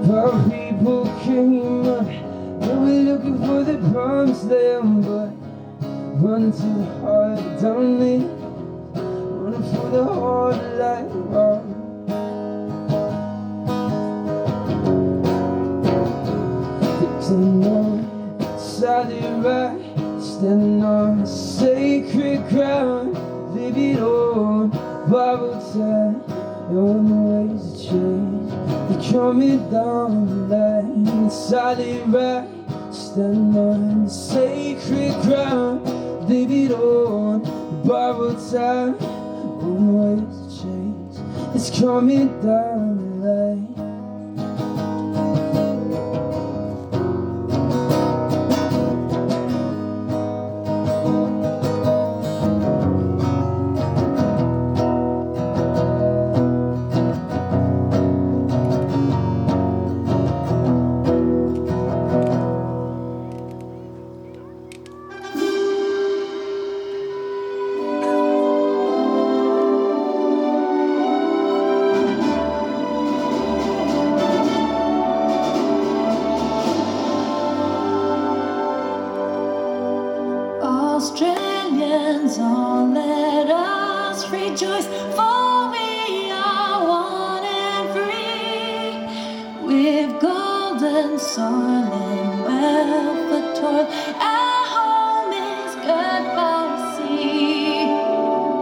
Our people came up, they were looking for the promised land, but running to the heart down me, running for the heart like rock. Standing on solid rock, standing on sacred ground, leave it all borrowed time, on the ways of change. They're coming down the line, solid rock, standing on sacred ground, leave it all borrowed time, on the ways of change. It's coming down the line. Australians, all let us rejoice, for we are one and free, with golden soil and wealth of toil. Our home is good by sea,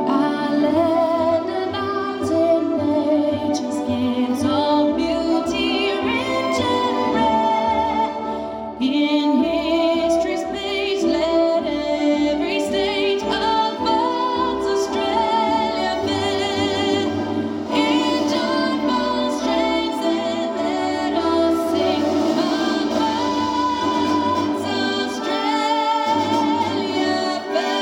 our land and ours in nature's gifts of beauty, rich and rare. In history's page, let every stage of God's Australia fill. In joyful strains, then let us sing of God's Australia fair.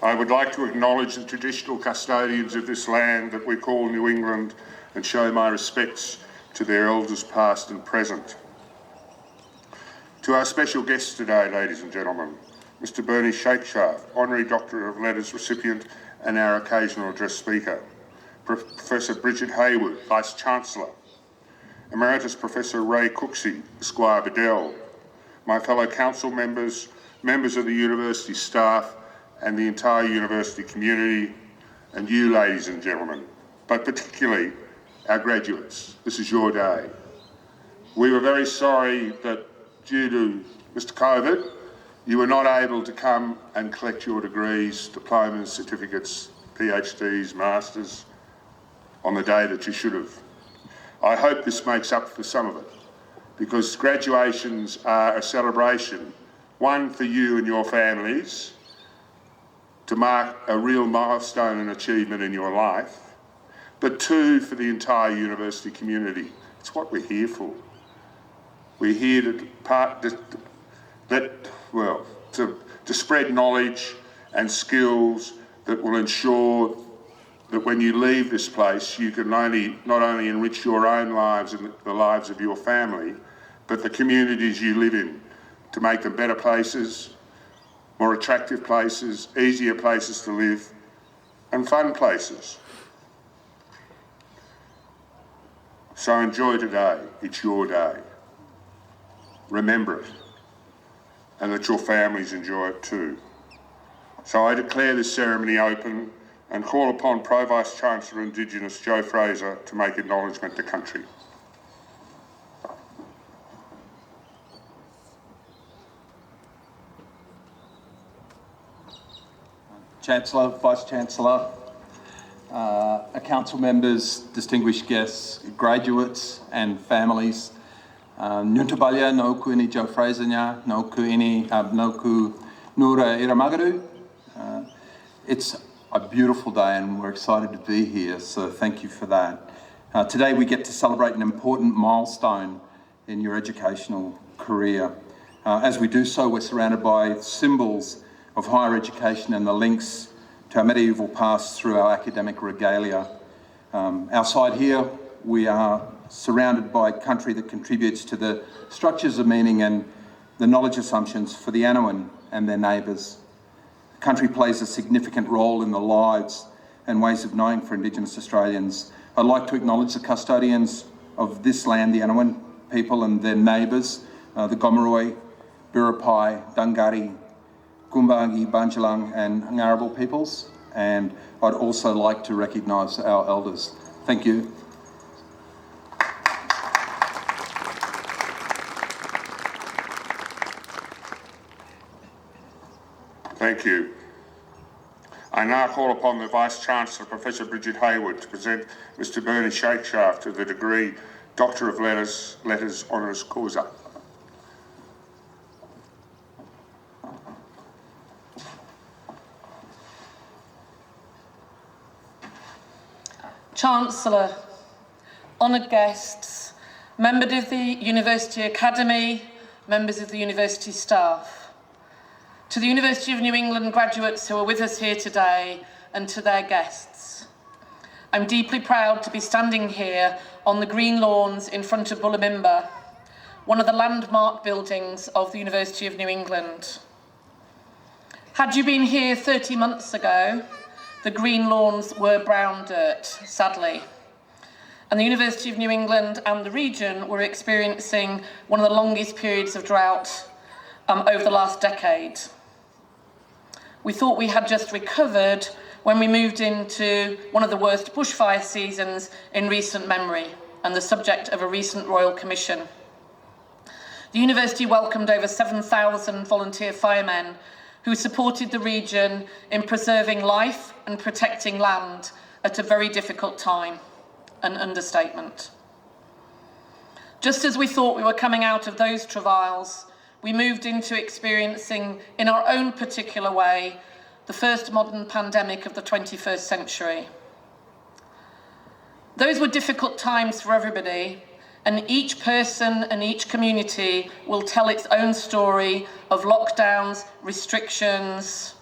I would like to acknowledge the traditional custodians of this land that we call New England and show my respects to their elders past and present. To our special guests today, ladies and gentlemen, Mr. Bernie Shakeshaft, Honorary Doctor of Letters recipient and our occasional address speaker, Professor Bridget Hayward, Vice-Chancellor, Emeritus Professor Ray Cooksey, Esquire Bedell, my fellow council members, members of the university staff, and the entire university community, and you, ladies and gentlemen, but particularly our graduates. This is your day. We were very sorry that due to Mr. COVID, you were not able to come and collect your degrees, diplomas, certificates, PhDs, masters on the day that you should have. I hope this makes up for some of it, because graduations are a celebration, one for you and your families, to mark a real milestone and achievement in your life, but two, for the entire university community. It's what we're here for. We're here to spread knowledge and skills that will ensure that when you leave this place, you can not only enrich your own lives and the lives of your family, but the communities you live in, to make them better places, more attractive places, easier places to live, and fun places. So enjoy today, it's your day. Remember it, and that your families enjoy it too. So I declare this ceremony open and call upon Pro Vice-Chancellor Indigenous Joe Fraser to make acknowledgement to country. Chancellor, Vice-Chancellor, council members, distinguished guests, graduates and families. Nuntabalia no ku ini Joe Fraser nya, no ku Nura Iramagaru. It's a beautiful day and we're excited to be here, so thank you for that. Today we get to celebrate an important milestone in your educational career. As we do so, we're surrounded by symbols of higher education and the links to our medieval past through our academic regalia. Outside here, we are surrounded by country that contributes to the structures of meaning and the knowledge assumptions for the Anouan and their neighbours. The country plays a significant role in the lives and ways of knowing for Indigenous Australians. I'd like to acknowledge the custodians of this land, the Anawin people and their neighbours, the Gomeroi, Biripi, Dungari, Gumbaangi, Banjalang and Ngarrabul peoples. And I'd also like to recognise our elders. Thank you. Thank you. I now call upon the Vice-Chancellor, Professor Bridget Hayward, to present Mr Bernie Shakeshaft to the degree Doctor of Letters Honoris Causa. Chancellor, honoured guests, members of the University Academy, members of the university staff, to the University of New England graduates who are with us here today, and to their guests. I'm deeply proud to be standing here on the green lawns in front of Bullabimba, one of the landmark buildings of the University of New England. Had you been here 30 months ago, the green lawns were brown dirt, sadly. And the University of New England and the region were experiencing one of the longest periods of drought over the last decade. We thought we had just recovered when we moved into one of the worst bushfire seasons in recent memory and the subject of a recent Royal Commission. The university welcomed over 7,000 volunteer firemen who supported the region in preserving life and protecting land at a very difficult time, an understatement. Just as we thought we were coming out of those travails, we moved into experiencing, in our own particular way, the first modern pandemic of the 21st century. Those were difficult times for everybody, and each person and each community will tell its own story of lockdowns, restrictions,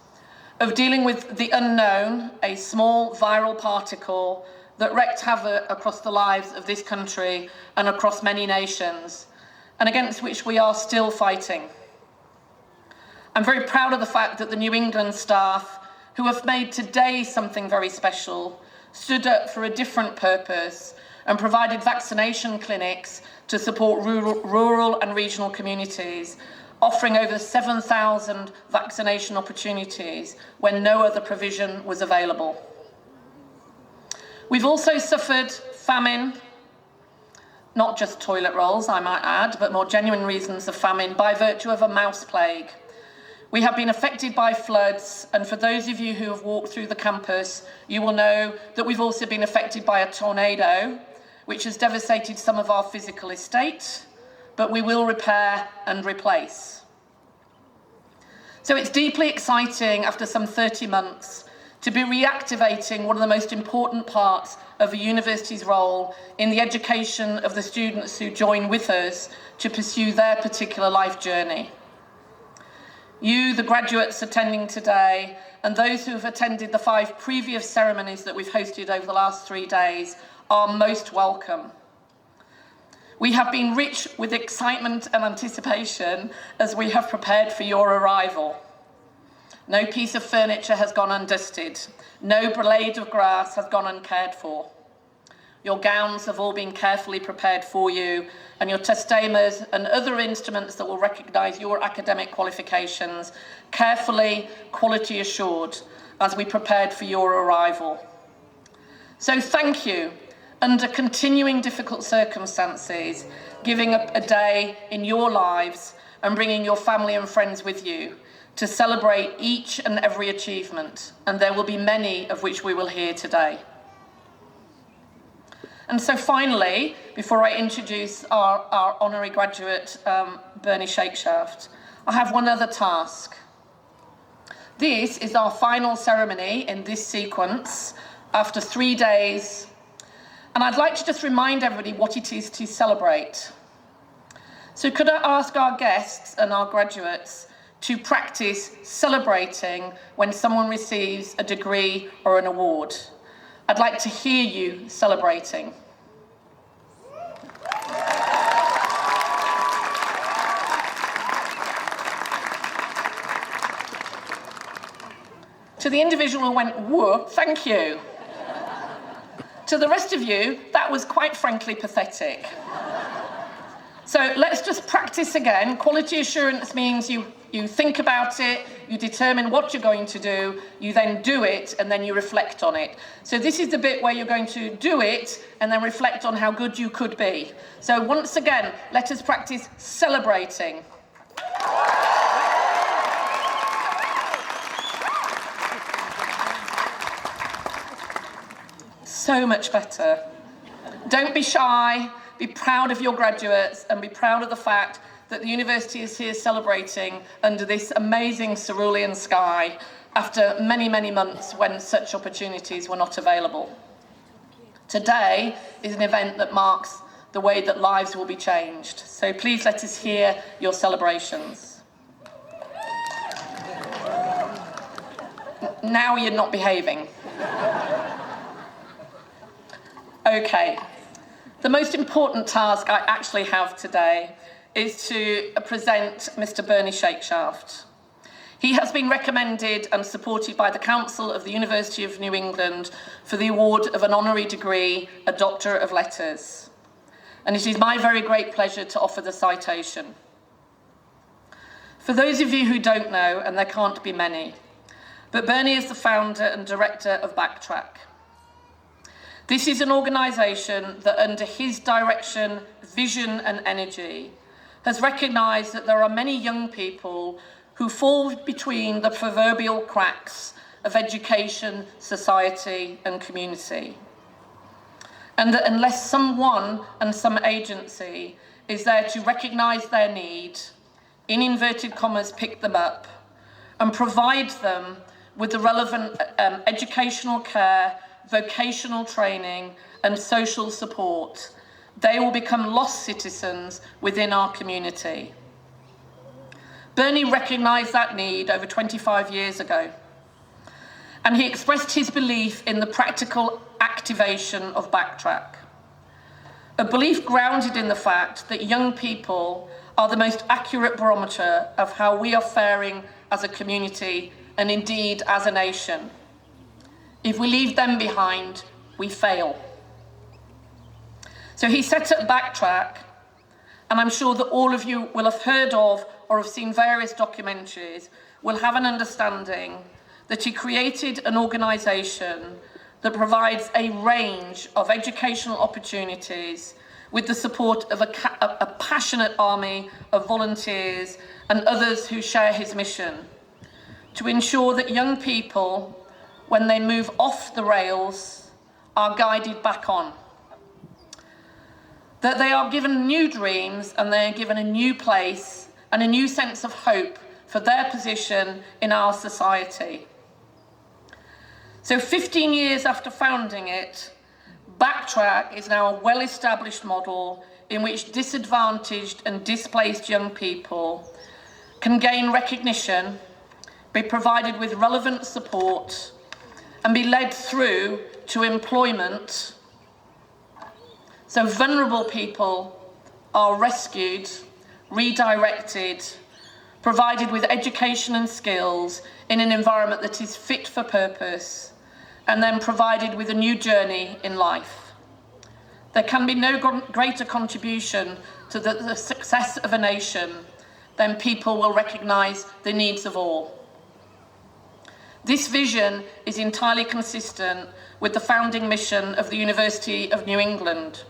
of dealing with the unknown, a small viral particle that wreaked havoc across the lives of this country and across many nations, and against which we are still fighting. I'm very proud of the fact that the New England staff, who have made today something very special, stood up for a different purpose and provided vaccination clinics to support rural and regional communities, offering over 7,000 vaccination opportunities when no other provision was available. We've also suffered famine, not just toilet rolls, I might add, but more genuine reasons of famine by virtue of a mouse plague. We have been affected by floods, and for those of you who have walked through the campus, you will know that we've also been affected by a tornado, which has devastated some of our physical estate, but we will repair and replace. So it's deeply exciting, after some 30 months, to be reactivating one of the most important parts of a university's role in the education of the students who join with us to pursue their particular life journey. You, the graduates attending today, and those who have attended the 5 previous ceremonies that we've hosted over the last 3 days, are most welcome. We have been rich with excitement and anticipation as we have prepared for your arrival. No piece of furniture has gone undusted. No blade of grass has gone uncared for. Your gowns have all been carefully prepared for you, and your testamas and other instruments that will recognise your academic qualifications, carefully quality assured as we prepared for your arrival. So thank you, under continuing difficult circumstances, giving up a day in your lives and bringing your family and friends with you to celebrate each and every achievement, and there will be many of which we will hear today. And so finally, before I introduce our honorary graduate, Bernie Shakeshaft, I have one other task. This is our final ceremony in this sequence after 3 days, and I'd like to just remind everybody what it is to celebrate. So could I ask our guests and our graduates to practice celebrating when someone receives a degree or an award? I'd like to hear you celebrating. To the individual who went, whoa, thank you. To the rest of you, that was quite frankly pathetic. So let's just practice again. Quality assurance means you think about it, you determine what you're going to do, you then do it, and then you reflect on it. So this is the bit where you're going to do it and then reflect on how good you could be. So once again, let us practice celebrating. So much better. Don't be shy, be proud of your graduates and be proud of the fact that the university is here celebrating under this amazing cerulean sky after many, many months when such opportunities were not available. Today is an event that marks the way that lives will be changed. So please let us hear your celebrations. Now you're not behaving. Okay, the most important task I actually have today is to present Mr. Bernie Shakeshaft. He has been recommended and supported by the Council of the University of New England for the award of an honorary degree, a Doctor of Letters. And it is my very great pleasure to offer the citation. For those of you who don't know, and there can't be many, but Bernie is the founder and director of Backtrack. This is an organisation that under his direction, vision and energy has recognised that there are many young people who fall between the proverbial cracks of education, society and community. And that unless someone and some agency is there to recognise their need, in inverted commas pick them up, and provide them with the relevant educational care, vocational training and social support, they will become lost citizens within our community. Bernie recognised that need over 25 years ago, and he expressed his belief in the practical activation of Backtrack, a belief grounded in the fact that young people are the most accurate barometer of how we are faring as a community and indeed as a nation. If we leave them behind, we fail. So he set up Backtrack, and I'm sure that all of you will have heard of or have seen various documentaries, will have an understanding that he created an organisation that provides a range of educational opportunities with the support of a passionate army of volunteers and others who share his mission to ensure that young people, when they move off the rails, are guided back on. That they are given new dreams and they are given a new place and a new sense of hope for their position in our society. So 15 years after founding it, Backtrack is now a well-established model in which disadvantaged and displaced young people can gain recognition, be provided with relevant support, and be led through to employment. So vulnerable people are rescued, redirected, provided with education and skills in an environment that is fit for purpose, and then provided with a new journey in life. There can be no greater contribution to the success of a nation than people will recognise the needs of all. This vision is entirely consistent with the founding mission of the University of New England,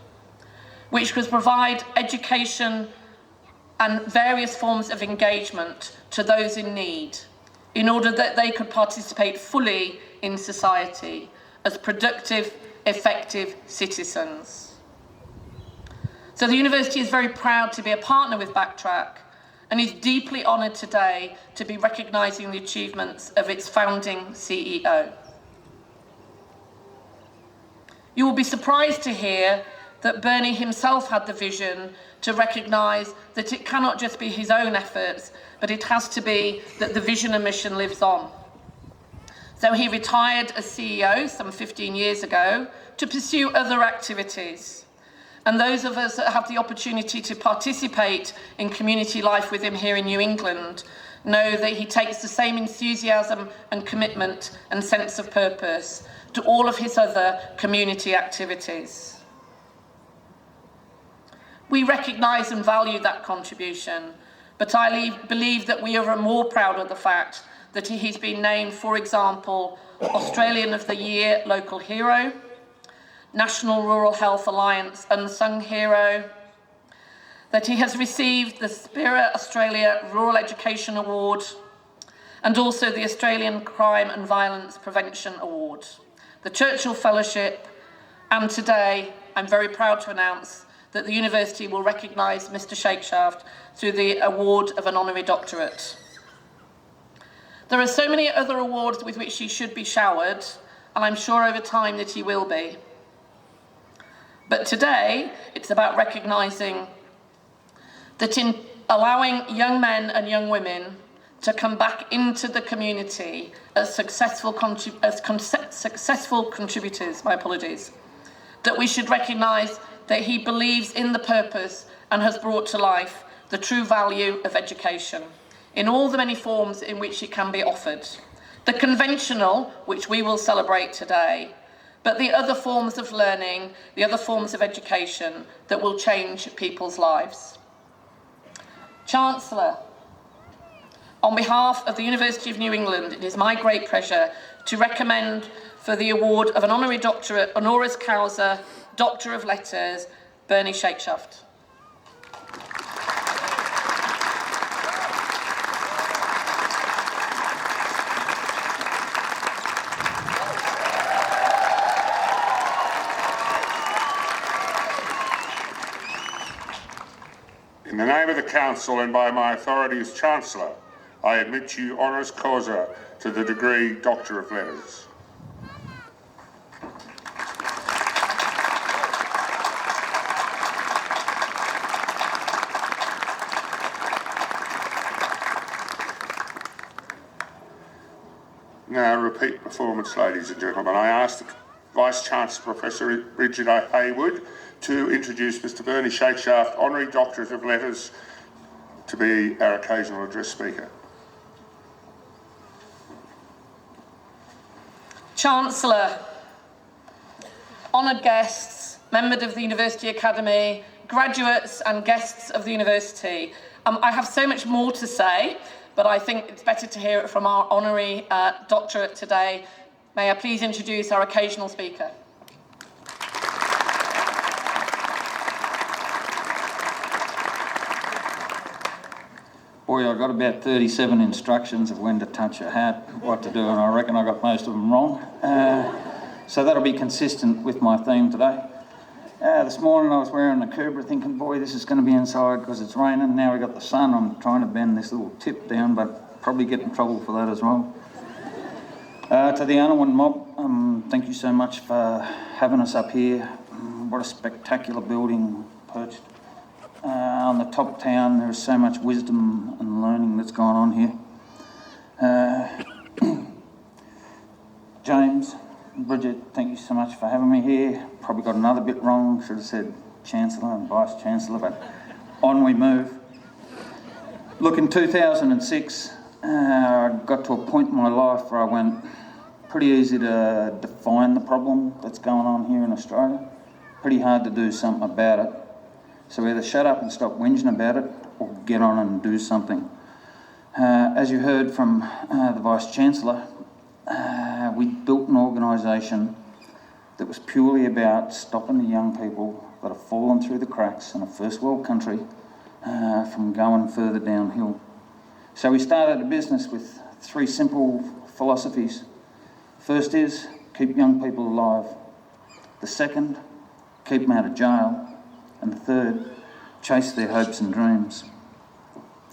which was provide education and various forms of engagement to those in need in order that they could participate fully in society as productive, effective citizens. So the university is very proud to be a partner with Backtrack and is deeply honoured today to be recognising the achievements of its founding CEO. You will be surprised to hear that Bernie himself had the vision to recognise that it cannot just be his own efforts, but it has to be that the vision and mission lives on. So he retired as CEO some 15 years ago to pursue other activities. And those of us that have the opportunity to participate in community life with him here in New England know that he takes the same enthusiasm and commitment and sense of purpose to all of his other community activities. We recognise and value that contribution, but I believe that we are more proud of the fact that he's been named, for example, Australian of the Year Local Hero, National Rural Health Alliance Unsung Hero, that he has received the Spirit Australia Rural Education Award, and also the Australian Crime and Violence Prevention Award, the Churchill Fellowship, and today I'm very proud to announce that the university will recognise Mr. Shakeshaft through the award of an honorary doctorate. There are so many other awards with which he should be showered, and I'm sure over time that he will be. But today, it's about recognising that in allowing young men and young women to come back into the community as successful contributors, that we should recognise that he believes in the purpose and has brought to life the true value of education in all the many forms in which it can be offered. The conventional, which we will celebrate today, but the other forms of learning, the other forms of education that will change people's lives. Chancellor, on behalf of the University of New England, it is my great pleasure to recommend for the award of an honorary doctorate, honoris causa, Doctor of Letters, Bernie Shakeshaft. In the name of the Council and by my authority as Chancellor, I admit you honoris causa to the degree Doctor of Letters. Now, repeat performance, ladies and gentlemen. I ask the Vice-Chancellor, Professor Richard A. Haywood, to introduce Mr. Bernie Shakeshaft, Honorary Doctorate of Letters, to be our occasional address speaker. Chancellor, honoured guests, members of the University Academy, graduates and guests of the university, I have so much more to say, but I think it's better to hear it from our honorary doctorate today. May I please introduce our occasional speaker. Boy, I got about 37 instructions of when to touch a hat, what to do, and I reckon I got most of them wrong. So that'll be consistent with my theme today. This morning I was wearing the Cobra thinking, boy, this is going to be inside because it's raining. Now we got the sun. I'm trying to bend this little tip down, but probably get in trouble for that as well. To the Unwin mob, thank you so much for having us up here. What a spectacular building perched on the top town. There is so much wisdom and learning that's gone on here. James, Bridget, thank you so much for having me here. Probably got another bit wrong. Should have said Chancellor and Vice Chancellor, but on we move. Look, in 2006, I got to a point in my life where I went, pretty easy to define the problem that's going on here in Australia. Pretty hard to do something about it. So either shut up and stop whinging about it or get on and do something. As you heard from the Vice Chancellor, we built an organisation that was purely about stopping the young people that have fallen through the cracks in a first world country from going further downhill. So we started a business with 3 simple philosophies. First is, keep young people alive. The second, keep them out of jail. And the third, chase their hopes and dreams.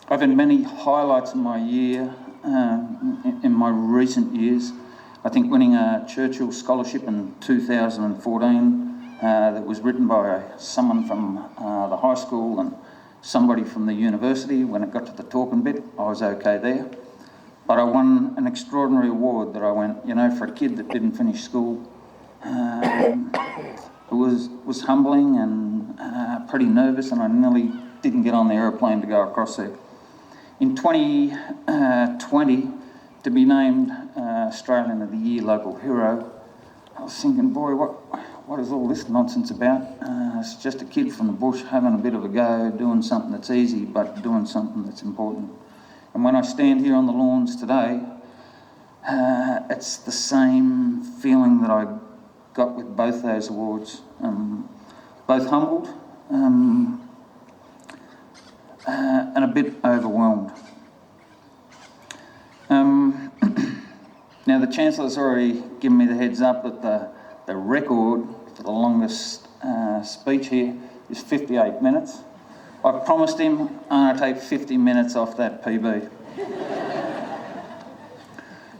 I've had many highlights in my year, in my recent years. I think winning a Churchill Scholarship in 2014 that was written by someone from the high school and somebody from the university. When it got to the talking bit, I was okay there. But I won an extraordinary award that I went, you know, for a kid that didn't finish school. It was humbling and pretty nervous, and I nearly didn't get on the aeroplane to go across there. In 2020, to be named Australian of the Year Local Hero, I was thinking, boy, what is all this nonsense about? It's just a kid from the bush having a bit of a go, doing something that's easy, but doing something that's important. And when I stand here on the lawns today, it's the same feeling that I got with both those awards. Both humbled and a bit overwhelmed. Now the Chancellor's already given me the heads up that the record for the longest speech here is 58 minutes. I've promised him I'm going to take 50 minutes off that PB.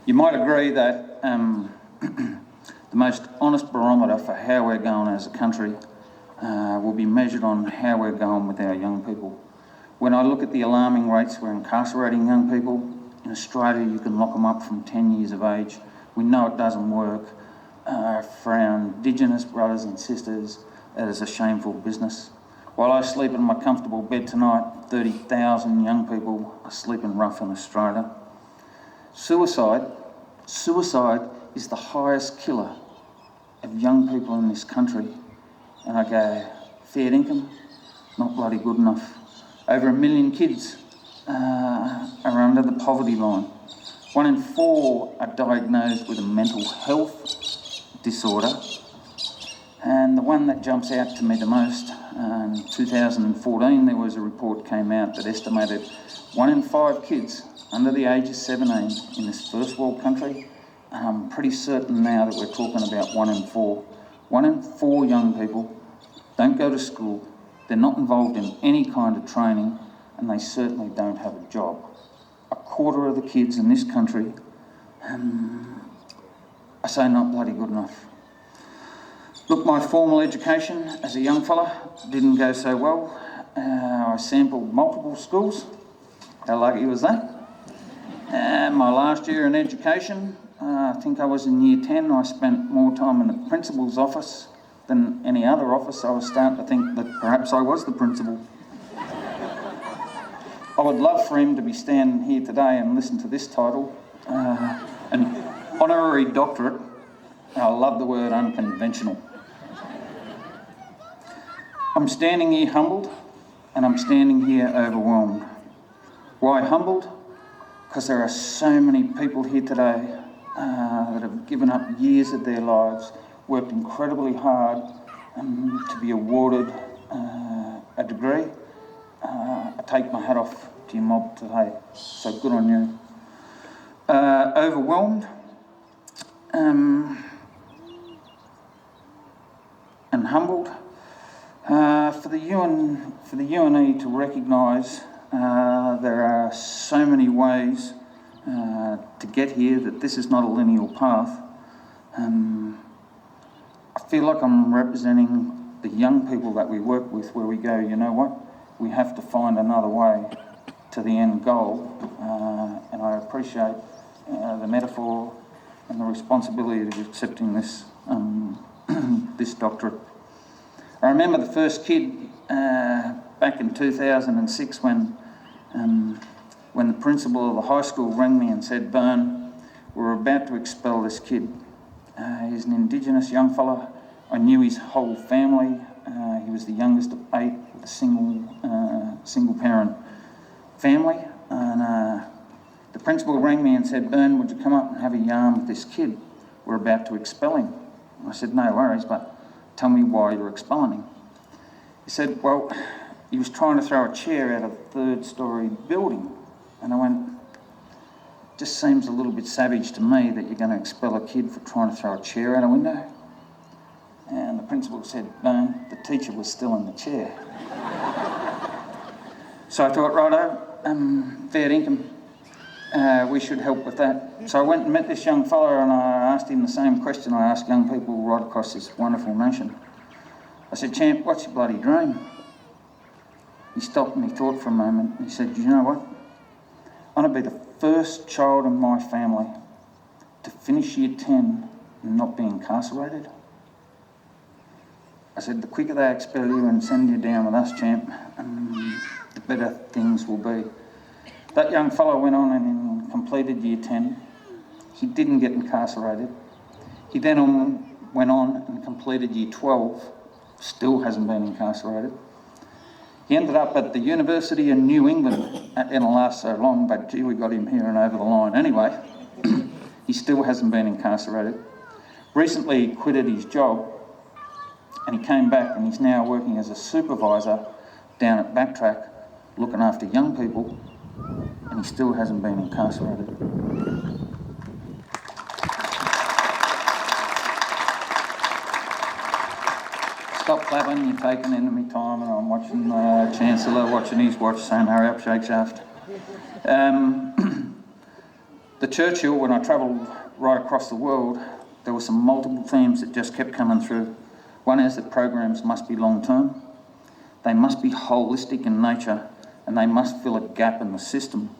You might agree that the most honest barometer for how we're going as a country will be measured on how we're going with our young people. When I look at the alarming rates we're incarcerating young people, in Australia you can lock them up from 10 years of age. We know it doesn't work. For our Indigenous brothers and sisters, it is a shameful business. While I sleep in my comfortable bed tonight, 30,000 young people are sleeping rough in Australia. Suicide is the highest killer of young people in this country. And I go, fair income, not bloody good enough. Over 1 million kids are under the poverty line. 1 in 4 are diagnosed with a mental health disorder. And the one that jumps out to me the most, in 2014 there was a report came out that estimated 1 in 5 kids under the age of 17 in this first world country. I'm pretty certain now that we're talking about 1 in 4. 1 in 4 young people don't go to school, they're not involved in any kind of training, and they certainly don't have a job. A quarter of the kids in this country, I say not bloody good enough. Look, my formal education as a young fella didn't go so well. I sampled multiple schools. How lucky was that? My last year in education, I think I was in year 10, I spent more time in the principal's office than any other office. I was starting to think that perhaps I was the principal. I would love for him to be standing here today and listen to this title, an honorary doctorate. I love the word unconventional. I'm standing here humbled, and I'm standing here overwhelmed. Why humbled? Because there are so many people here today that have given up years of their lives, worked incredibly hard to be awarded a degree. I take my hat off to your mob today, so good on you. Overwhelmed and humbled for the UNE to recognise there are so many ways to get here, that this is not a linear path. I feel like I'm representing the young people that we work with, where we go, you know what, we have to find another way to the end goal, and I appreciate the metaphor and the responsibility of accepting this this doctorate. I remember the first kid back in 2006 when the principal of the high school rang me and said, "Bern, we're about to expel this kid. He's an Indigenous young fella. I knew his whole family. He was the youngest of 8 with a single parent family." And the principal rang me and said, "Bern, would you come up and have a yarn with this kid? We're about to expel him." I said, "No worries, but tell me why you're expelling him." He said, "Well, he was trying to throw a chair out of a 3rd-storey building." And I went, "Just seems a little bit savage to me that you're going to expel a kid for trying to throw a chair out a window." And the principal said, "No, the teacher was still in the chair." So I thought, righto, fair income, we should help with that. So I went and met this young fella and I asked him the same question I ask young people right across this wonderful nation. I said, "Champ, what's your bloody dream?" He stopped and he thought for a moment. He said, "You know what? I want to be the first child in my family to finish year 10 and not be incarcerated." I said, "The quicker they expel you and send you down with us, champ, the better things will be." That young fellow went on and completed year 10. He didn't get incarcerated. He then went on and completed year 12, still hasn't been incarcerated. He ended up at the University in New England. It didn't last so long, but gee, we got him here and over the line. Anyway, he still hasn't been incarcerated. Recently he quitted his job and he came back and he's now working as a supervisor down at Backtrack, looking after young people, and he still hasn't been incarcerated. Stop clapping, you're taking into me time, and I'm watching the Chancellor, watching his watch, saying hurry up, shake shaft. The Churchill, when I travelled right across the world, there were some multiple themes that just kept coming through. One is that programs must be long-term, they must be holistic in nature, and they must fill a gap in the system.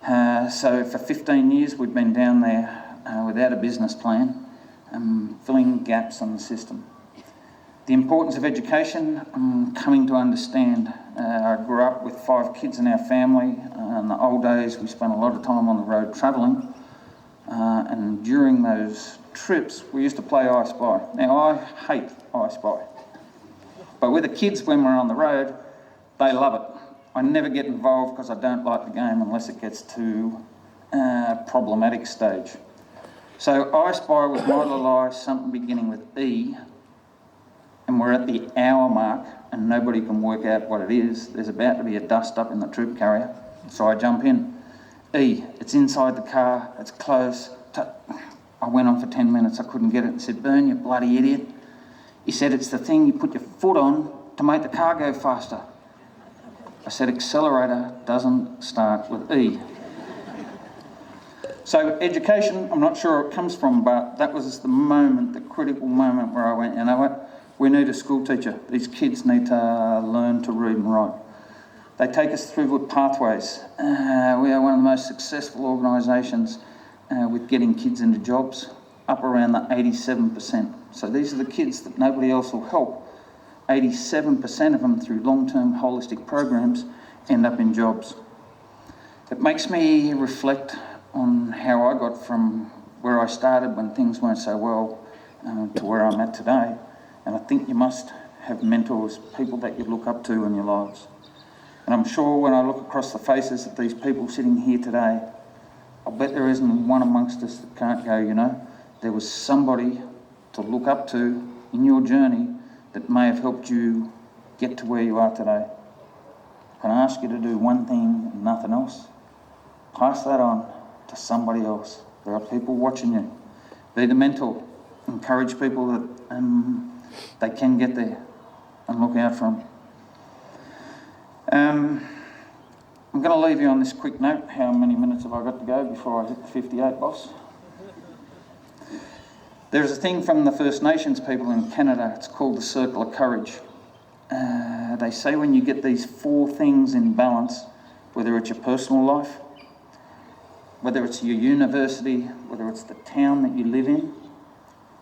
So for 15 years we've been down there without a business plan, filling gaps in the system. The importance of education, I'm coming to understand. I grew up with 5 kids in our family. In the old days, we spent a lot of time on the road travelling. And during those trips, we used to play I Spy. Now, I hate I Spy. But with the kids, when we're on the road, they love it. I never get involved because I don't like the game unless it gets to a problematic stage. So I Spy with my little eye, something beginning with E, and we're at the hour mark and nobody can work out what it is. There's about to be a dust up in the troop carrier, so I jump in. E, it's inside the car, it's close. I went on for 10 minutes, I couldn't get it, and said, "Burn, you bloody idiot." He said, "It's the thing you put your foot on to make the car go faster." I said, "Accelerator doesn't start with E." So education, I'm not sure where it comes from, but that was the moment, the critical moment where I went, you know what? We need a school teacher. These kids need to learn to read and write. They take us through with pathways. We are one of the most successful organisations with getting kids into jobs, up around the 87%. So these are the kids that nobody else will help. 87% of them through long-term holistic programs end up in jobs. It makes me reflect on how I got from where I started when things weren't so well to where I'm at today. And I think you must have mentors, people that you look up to in your lives. And I'm sure when I look across the faces of these people sitting here today, I'll bet there isn't one amongst us that can't go, you know, there was somebody to look up to in your journey that may have helped you get to where you are today. Can I ask you to do one thing and nothing else? Pass that on to somebody else. There are people watching you. Be the mentor. Encourage people that they can get there and look out for them. I'm going to leave you on this quick note. How many minutes have I got to go before I hit the 58, boss? There's a thing from the First Nations people in Canada. It's called the Circle of Courage. They say when you get these 4 things in balance, whether it's your personal life, whether it's your university, whether it's the town that you live in,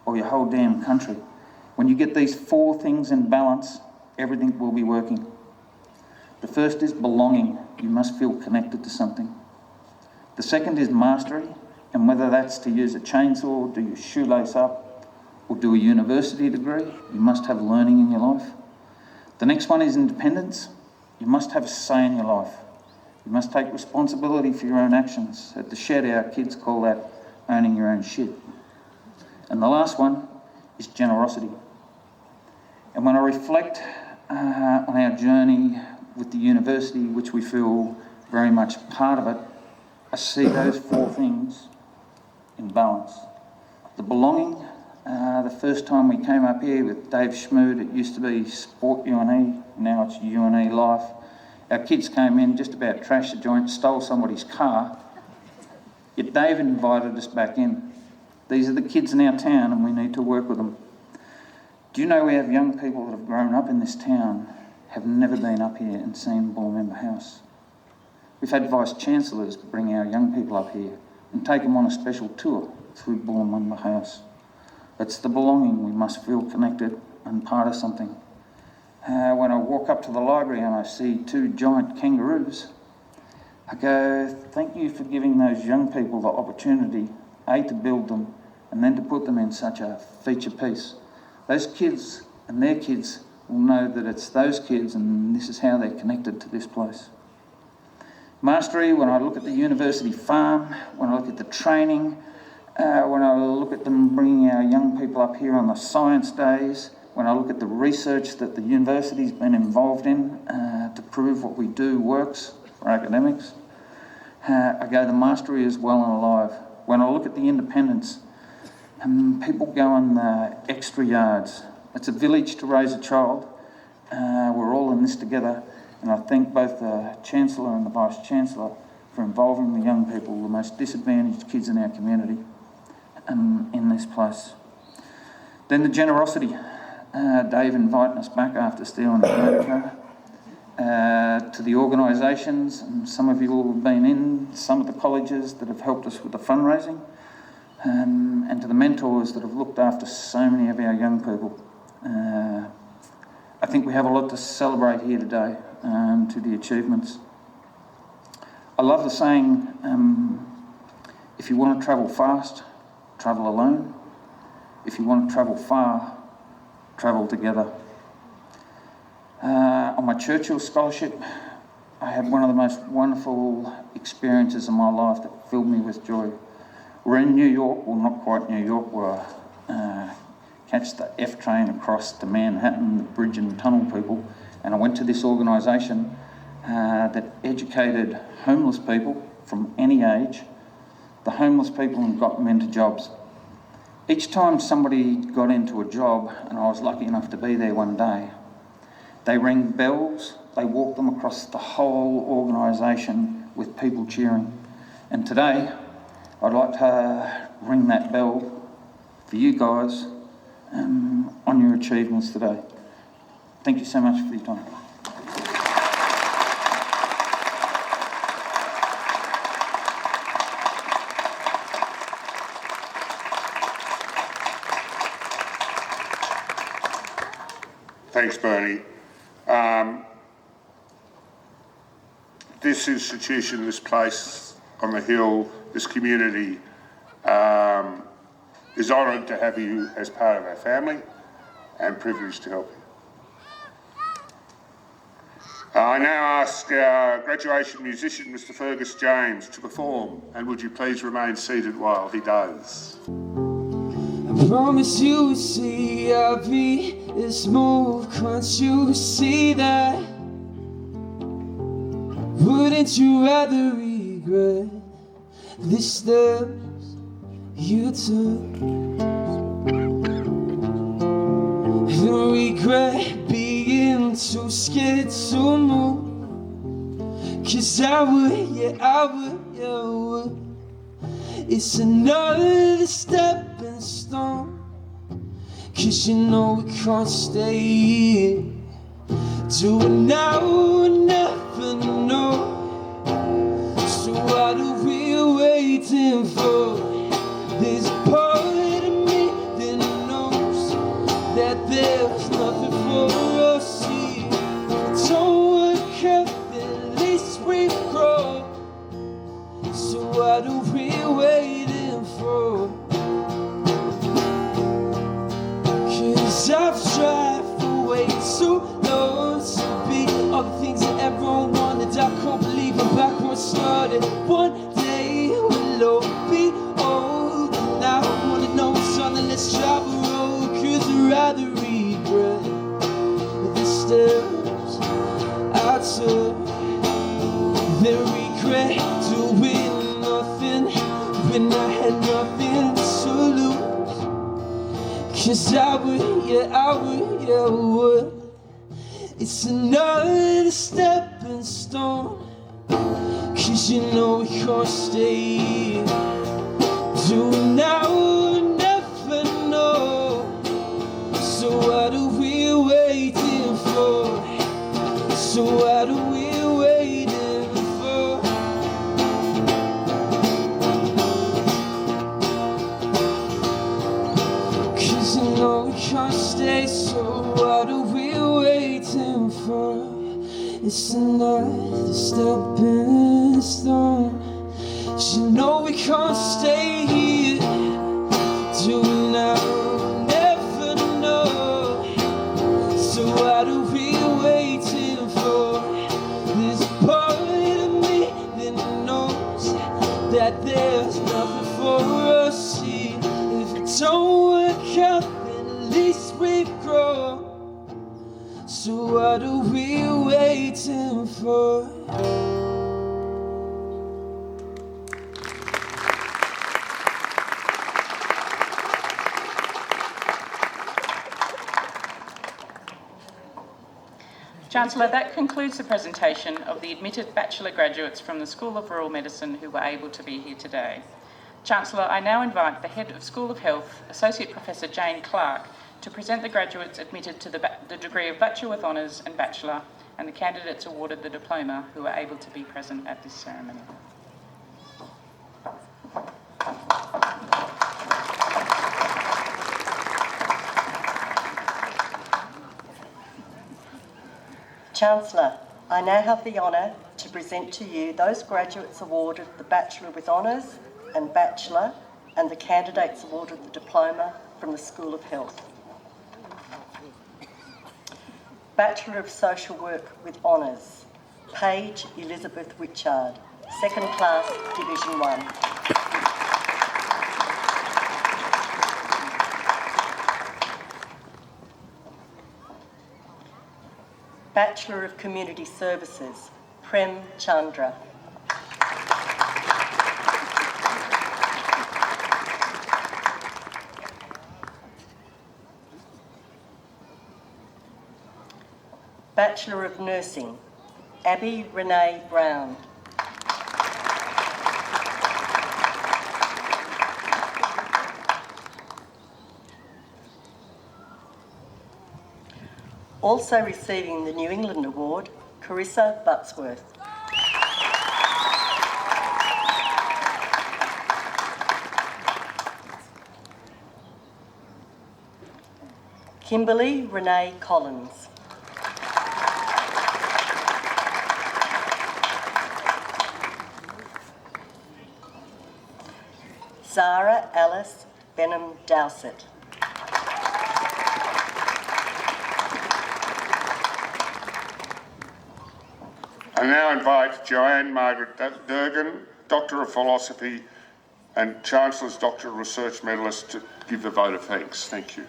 or your whole damn country, when you get these 4 things in balance, everything will be working. The first is belonging. You must feel connected to something. The second is mastery, and whether that's to use a chainsaw, do your shoelace up, or do a university degree, you must have learning in your life. The next one is independence. You must have a say in your life. You must take responsibility for your own actions. At the shed, our kids call that owning your own shit. And the last one is generosity. And when I reflect on our journey with the university, which we feel very much part of it, I see those 4 things in balance. The belonging, the first time we came up here with Dave Schmood, it used to be Sport UNE, now it's UNE Life. Our kids came in, just about trashed the joint, stole somebody's car, yet Dave invited us back in. These are the kids in our town and we need to work with them. Do you know we have young people that have grown up in this town, have never been up here and seen Bullmember House? We've had Vice-Chancellors bring our young people up here and take them on a special tour through Bullmember House. It's the belonging. We must feel connected and part of something. When I walk up to the library and I see 2 giant kangaroos, I go, thank you for giving those young people the opportunity, A, to build them, and then to put them in such a feature piece. Those kids and their kids will know that it's those kids and this is how they're connected to this place. Mastery, when I look at the university farm, when I look at the training, when I look at them bringing our young people up here on the science days, when I look at the research that the university's been involved in to prove what we do works for academics, I go, the mastery is well and alive. When I look at the independence, people go on the extra yards. It's a village to raise a child. We're all in this together, and I thank both the Chancellor and the Vice-Chancellor for involving the young people, the most disadvantaged kids in our community, in this place. Then the generosity. Dave inviting us back after stealing the motor. To the organisations, and some of you will have been in some of the colleges that have helped us with the fundraising, and to the mentors that have looked after so many of our young people. I think we have a lot to celebrate here today, to the achievements. I love the saying, if you want to travel fast, travel alone. If you want to travel far, travel together. On my Churchill Scholarship, I had one of the most wonderful experiences of my life that filled me with joy. We're in New York, well not quite New York, we're catch the F train across to Manhattan, the bridge and tunnel people, and I went to this organisation that educated homeless people from any age, the homeless people, and got them into jobs. Each time somebody got into a job, and I was lucky enough to be there one day, they rang bells, they walked them across the whole organisation with people cheering. And today, I'd like to ring that bell for you guys on your achievements today. Thank you so much for your time. Thanks, Bernie. This institution, this place on the hill, this community is honoured to have you as part of our family and privileged to help you. I now ask our graduation musician, Mr. Fergus James, to perform, and would you please remain seated while he does. I promise you will see I'll be this move. Can't you see that? Wouldn't you rather regret the steps you took than regret being too scared to move? 'Cause I would, yeah I would, yeah I would. It's another stepping stone, 'cause you know we can't stay here. Do it now or never know. So what are we waiting for? There's a part of me that knows that there's nothing for us here. Don't work out, at least we grow. So what are we waiting for? 'Cause I've tried for way too long to be all the things that everyone wanted. I can't believe I'm back where I started. One day we'll all be old, and I wanna know something, let's drive a road. 'Cause I'd rather regret the steps I took than regret doing nothing when I had nothing to lose. 'Cause I would, yeah I would, yeah I would. It's another stepping stone, 'cause you know we can't stay here. Do now or never know. So what are we waiting for? So what are we waiting for? 'Cause you know we can't stay, so what are we waiting for? It's another stepping stone. You know we can't stay here. Do we now? Never know. So what are we waiting for? There's a part of me that knows that there's nothing for us here. If it don't work out, then at least we've grown. So what are we waiting for? Chancellor, that concludes the presentation of the admitted Bachelor graduates from the School of Rural Medicine who were able to be here today. Chancellor, I now invite the Head of School of Health, Associate Professor Jane Clark, to present the graduates admitted to the degree of Bachelor with Honours and Bachelor, and the candidates awarded the diploma who were able to be present at this ceremony. Chancellor, I now have the honour to present to you those graduates awarded the Bachelor with Honours and Bachelor, and the candidates awarded the diploma from the School of Health. Bachelor of Social Work with Honours, Paige Elizabeth Witchard, 2nd class, Division 1. Bachelor of Community Services, Prem Chandra. Bachelor of Nursing, Abby Renee Brown. Also receiving the New England Award, Carissa Butsworth. Kimberly Renee Collins. Zara Alice Benham Dowsett. I now invite Joanne Margaret Durgan, Doctor of Philosophy and Chancellor's Doctor of Research Medalist, to give the vote of thanks. Thank you.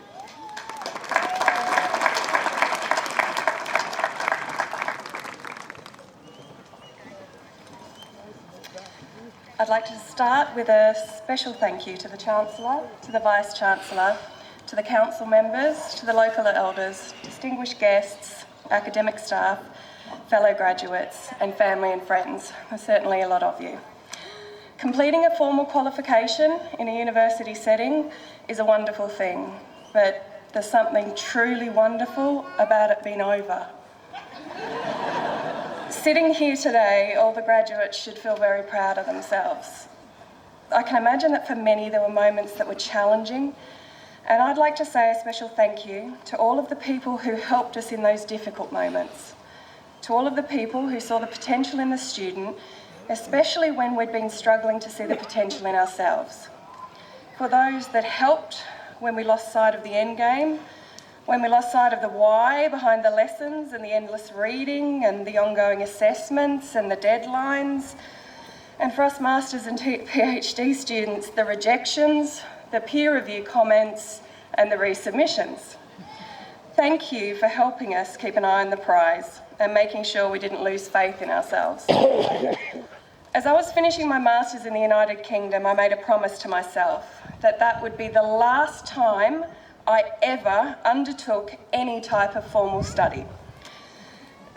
I'd like to start with a special thank you to the Chancellor, to the Vice-Chancellor, to the Council members, to the local elders, distinguished guests, academic staff, fellow graduates and family and friends. There's certainly a lot of you. Completing a formal qualification in a university setting is a wonderful thing, but there's something truly wonderful about it being over. Sitting here today, all the graduates should feel very proud of themselves. I can imagine that for many there were moments that were challenging, and I'd like to say a special thank you to all of the people who helped us in those difficult moments, to all of the people who saw the potential in the student, especially when we'd been struggling to see the potential in ourselves, for those that helped when we lost sight of the end game, when we lost sight of the why behind the lessons and the endless reading and the ongoing assessments and the deadlines. And for us Masters and PhD students, the rejections, the peer review comments and the resubmissions. Thank you for helping us keep an eye on the prize and making sure we didn't lose faith in ourselves. As I was finishing my Masters in the United Kingdom, I made a promise to myself that that would be the last time I ever undertook any type of formal study.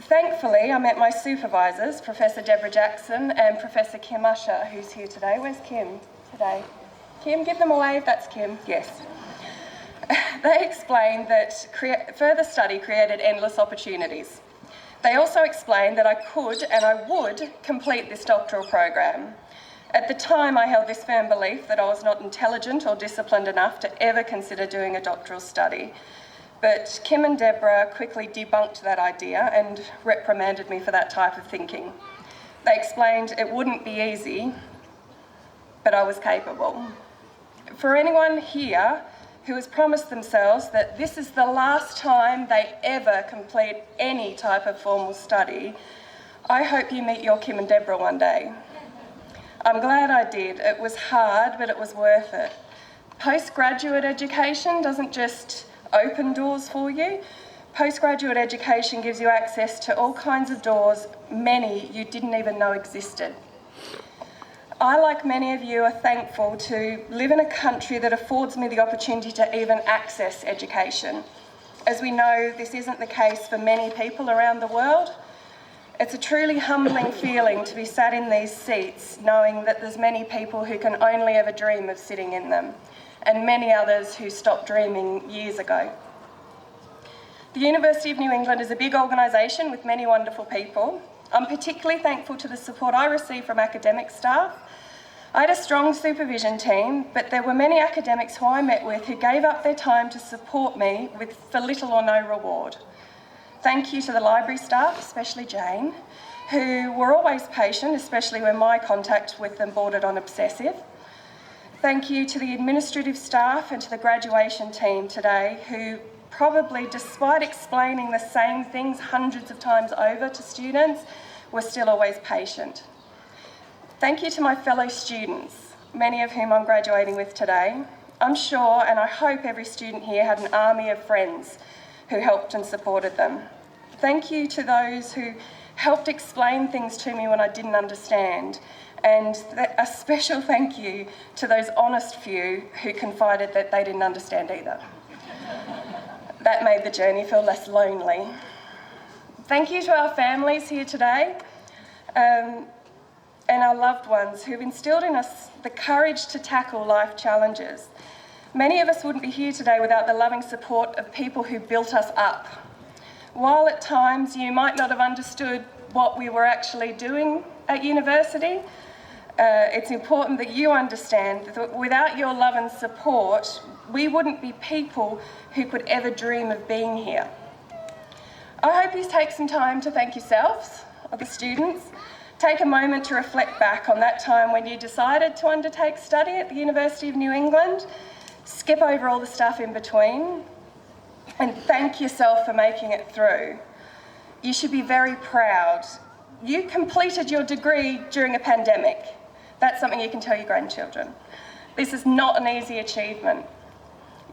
Thankfully, I met my supervisors, Professor Deborah Jackson and Professor Kim Usher, who's here today. Where's Kim today? Kim, give them a wave. That's Kim. Yes. They explained that further study created endless opportunities. They also explained that I could and I would complete this doctoral program. At the time, I held this firm belief that I was not intelligent or disciplined enough to ever consider doing a doctoral study. But Kim and Deborah quickly debunked that idea and reprimanded me for that type of thinking. They explained it wouldn't be easy, but I was capable. For anyone here who has promised themselves that this is the last time they ever complete any type of formal study, I hope you meet your Kim and Deborah one day. I'm glad I did. It was hard, but it was worth it. Postgraduate education doesn't just open doors for you. Postgraduate education gives you access to all kinds of doors, many you didn't even know existed. I, like many of you, are thankful to live in a country that affords me the opportunity to even access education. As we know, this isn't the case for many people around the world. It's a truly humbling feeling to be sat in these seats knowing that there's many people who can only ever dream of sitting in them, and many others who stopped dreaming years ago. The University of New England is a big organisation with many wonderful people. I'm particularly thankful to the support I received from academic staff. I had a strong supervision team, but there were many academics who I met with who gave up their time to support me for little or no reward. Thank you to the library staff, especially Jane, who were always patient, especially when my contact with them bordered on obsessive. Thank you to the administrative staff and to the graduation team today who probably, despite explaining the same things hundreds of times over to students, were still always patient. Thank you to my fellow students, many of whom I'm graduating with today. I'm sure, and I hope every student here had an army of friends who helped and supported them. Thank you to those who helped explain things to me when I didn't understand, and a special thank you to those honest few who confided that they didn't understand either. That made the journey feel less lonely. Thank you to our families here today and our loved ones who've instilled in us the courage to tackle life challenges. Many of us wouldn't be here today without the loving support of people who built us up. While at times you might not have understood what we were actually doing at university, it's important that you understand that without your love and support, we wouldn't be people who could ever dream of being here. I hope you take some time to thank yourselves, or the students. Take a moment to reflect back on that time when you decided to undertake study at the University of New England. Skip over all the stuff in between and thank yourself for making it through. You should be very proud. You completed your degree during a pandemic. That's something you can tell your grandchildren. This is not an easy achievement.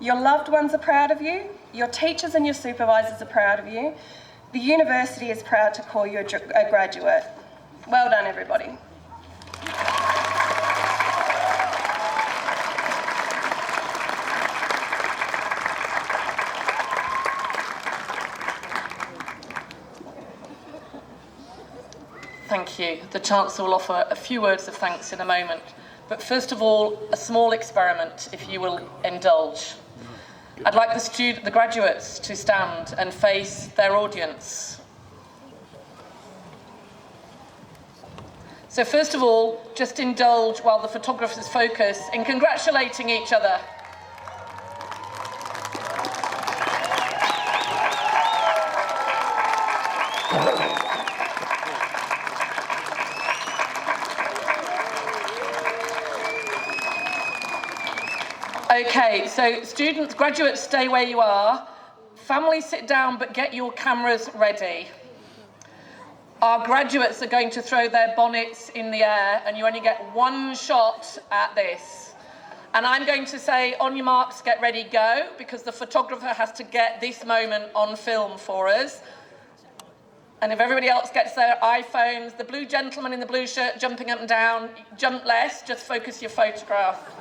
Your loved ones are proud of you. Your teachers and your supervisors are proud of you. The university is proud to call you a graduate. Well done, everybody. Thank you. The Chancellor will offer a few words of thanks in a moment. But first of all, a small experiment, if you will indulge. I'd like the graduates to stand and face their audience. So first of all, just indulge while the photographers focus in congratulating each other. Okay, so students, graduates, stay where you are. Families, sit down, but get your cameras ready. Our graduates are going to throw their bonnets in the air, and you only get one shot at this. And I'm going to say, on your marks, get ready, go, because the photographer has to get this moment on film for us. And if everybody else gets their iPhones, the blue gentleman in the blue shirt jumping up and down, jump less, just focus your photograph.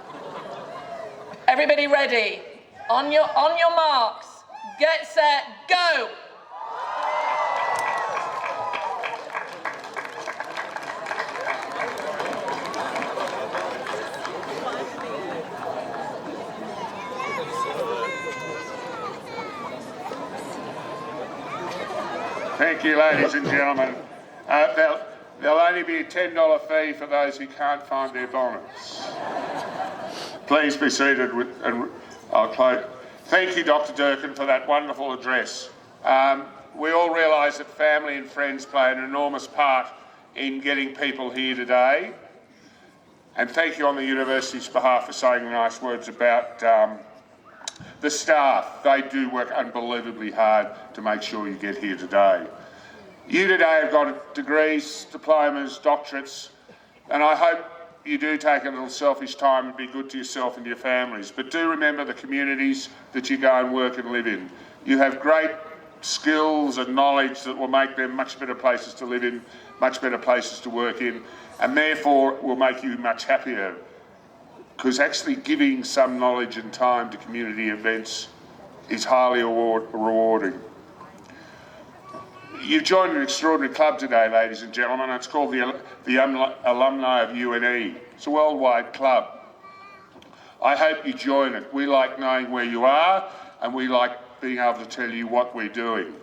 Everybody ready? On your marks, get set, go! Thank you, ladies and gentlemen. There'll only be a $10 fee for those who can't find their bonnets. Please be seated and I'll close. Thank you, Dr. Durkin, for that wonderful address. We all realise that family and friends play an enormous part in getting people here today. And thank you on the university's behalf for saying nice words about the staff. They do work unbelievably hard to make sure you get here today. You today have got degrees, diplomas, doctorates, and I hope you do take a little selfish time and be good to yourself and your families. But do remember the communities that you go and work and live in. You have great skills and knowledge that will make them much better places to live in, much better places to work in, and therefore will make you much happier. Because actually giving some knowledge and time to community events is highly rewarding. You've joined an extraordinary club today, ladies and gentlemen. It's called the Alumni of UNE. It's a worldwide club. I hope you join it. We like knowing where you are, and we like being able to tell you what we're doing.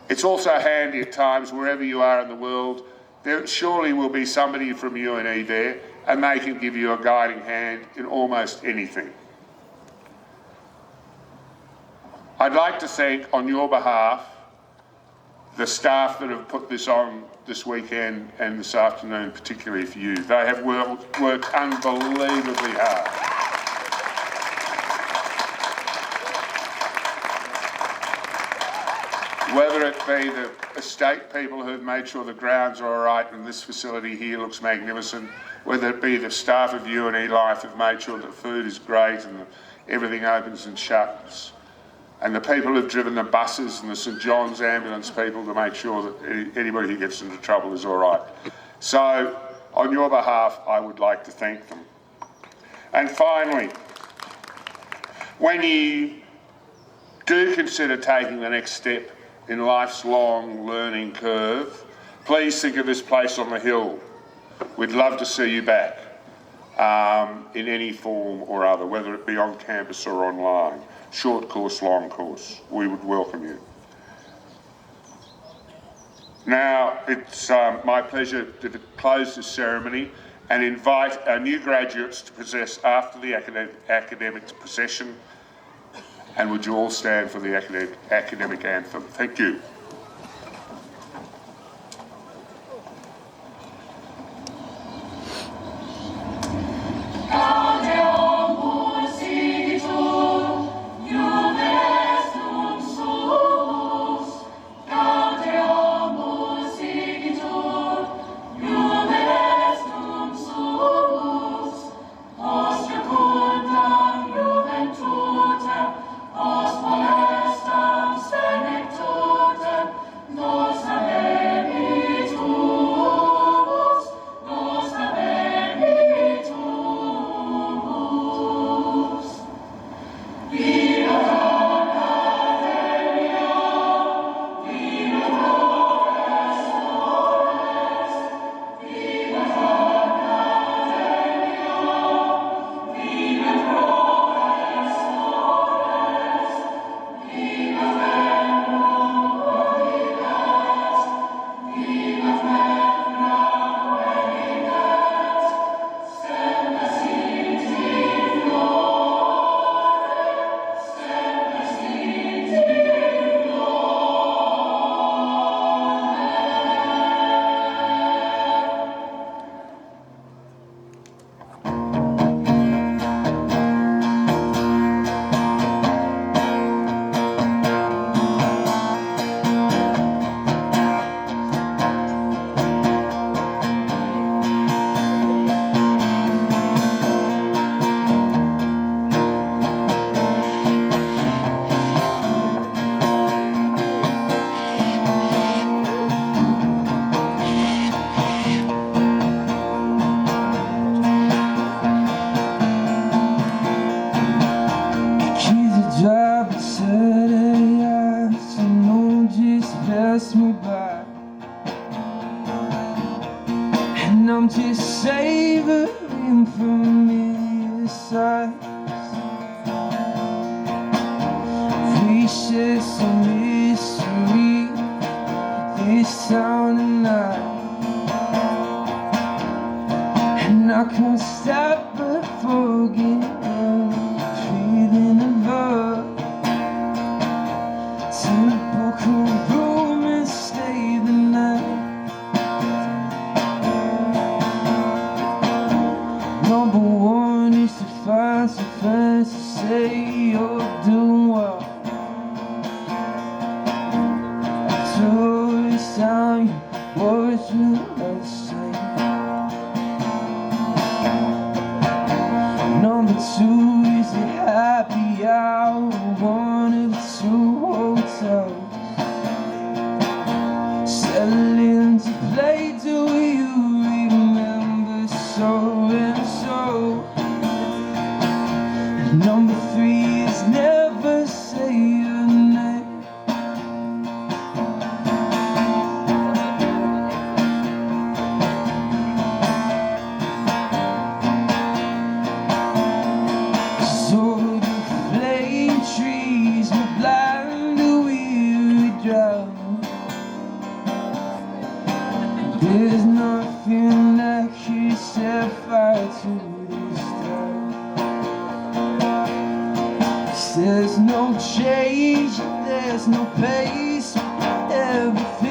It's also handy at times, wherever you are in the world, there surely will be somebody from UNE there, and they can give you a guiding hand in almost anything. I'd like to thank, on your behalf, the staff that have put this on this weekend and this afternoon, particularly for you. They have worked unbelievably hard. Whether it be the estate people who've made sure the grounds are all right and this facility here looks magnificent, whether it be the staff of UNE Life who've made sure that the food is great and everything opens and shuts, and the people who've driven the buses and the St John's ambulance people to make sure that anybody who gets into trouble is all right. So, on your behalf, I would like to thank them. And finally, when you do consider taking the next step in life's long learning curve, please think of this place on the hill. We'd love to see you back in any form or other, whether it be on campus or online. Short course, long course, we would welcome you. Now, it's my pleasure to close this ceremony and invite our new graduates to possess after the academic procession. And would you all stand for the academic anthem? Thank you. And I'm just savoring familiar sights. We share some mystery this town tonight, and I can't stop but forget feeling alive. used to find some friends to say you're doing well. After this time, your words will not the same. Number two is a happy hour, one of the two hotels. Settling to play, do you remember so and so? Number three is never say your name. So the flame trees will blind the weary drought. There's nothing that can set fire to this town. There's no change, there's no pace, everything